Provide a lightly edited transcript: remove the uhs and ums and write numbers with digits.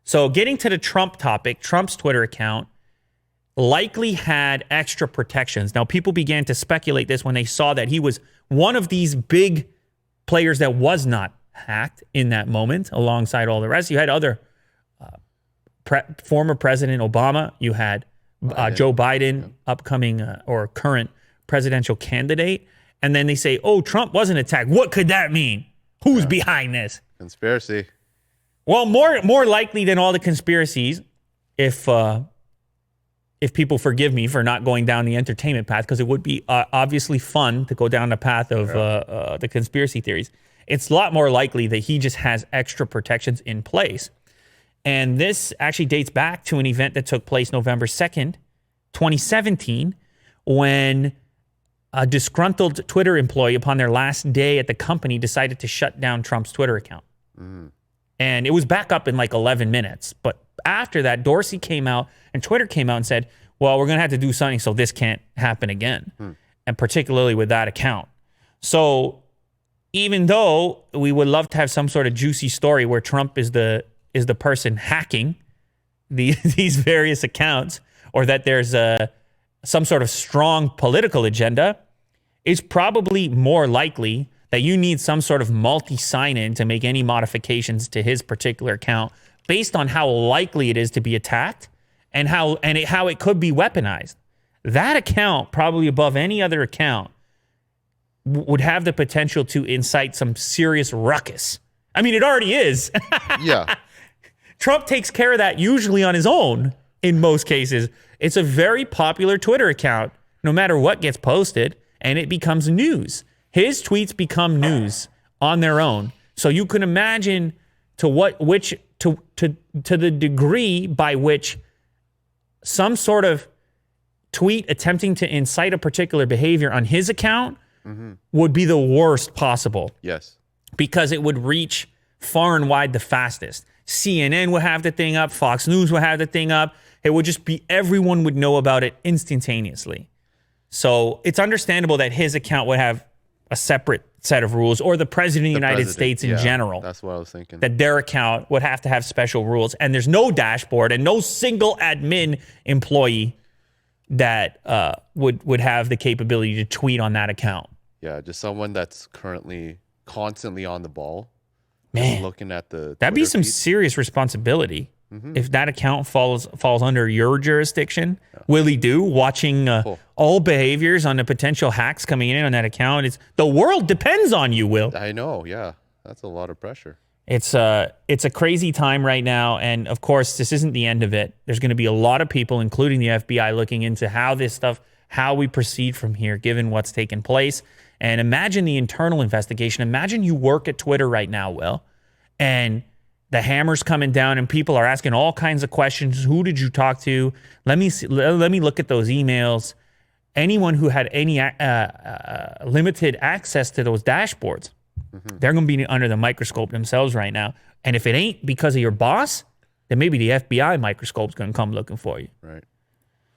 So getting to the Trump topic, Trump's Twitter account likely had extra protections. Now, people began to speculate this when they saw that he was one of these big players that was not hacked in that moment alongside all the rest. You had other former President Obama. You had Joe Biden, upcoming or current presidential candidate. And then they say, oh, Trump wasn't attacked. What could that mean? Who's behind this? Conspiracy. Well, more likely than all the conspiracies, if people forgive me for not going down the entertainment path, because it would be obviously fun to go down the path of the conspiracy theories. It's a lot more likely that he just has extra protections in place. And this actually dates back to an event that took place November 2nd, 2017, when a disgruntled Twitter employee upon their last day at the company decided to shut down Trump's Twitter account. And it was back up in like 11 minutes. But after that, Dorsey came out and Twitter came out and said, well, we're going to have to do something so this can't happen again. And particularly with that account. So even though we would love to have some sort of juicy story where Trump is the person hacking these various accounts, or that there's some sort of strong political agenda, it's probably more likely that you need some sort of multi-sign-in to make any modifications to his particular account based on how likely it is to be attacked and how it could be weaponized. That account, probably above any other account, would have the potential to incite some serious ruckus. I mean, it already is. Yeah. Trump takes care of that usually on his own in most cases. It's a very popular Twitter account, no matter what gets posted, and it becomes news. His tweets become news on their own. So you can imagine to the degree by which some sort of tweet attempting to incite a particular behavior on his account would be the worst possible. Yes. Because it would reach far and wide the fastest. CNN would have the thing up. Fox News would have the thing up. It would just be, everyone would know about it instantaneously. So it's understandable that his account would have a separate set of rules, or the president of the United States in general. That's what I was thinking. That their account would have to have special rules. And there's no dashboard and no single admin employee that would have the capability to tweet on that account. Yeah, just someone that's currently constantly on the ball. Man, looking at the that'd be Twitter some feed. serious responsibility. If that account falls under your jurisdiction, Willie Do, watching all behaviors on the potential hacks coming in on that account, the world depends on you, Will. I know, yeah. That's a lot of pressure. It's a crazy time right now, and of course, this isn't the end of it. There's going to be a lot of people, including the FBI, looking into how we proceed from here, given what's taken place. And imagine the internal investigation. Imagine you work at Twitter right now, Will, and the hammer's coming down and people are asking all kinds of questions. Who did you talk to? Let me look at those emails. Anyone who had any limited access to those dashboards, they're going to be under the microscope themselves right now. And if it ain't because of your boss, then maybe the FBI microscope's going to come looking for you. Right.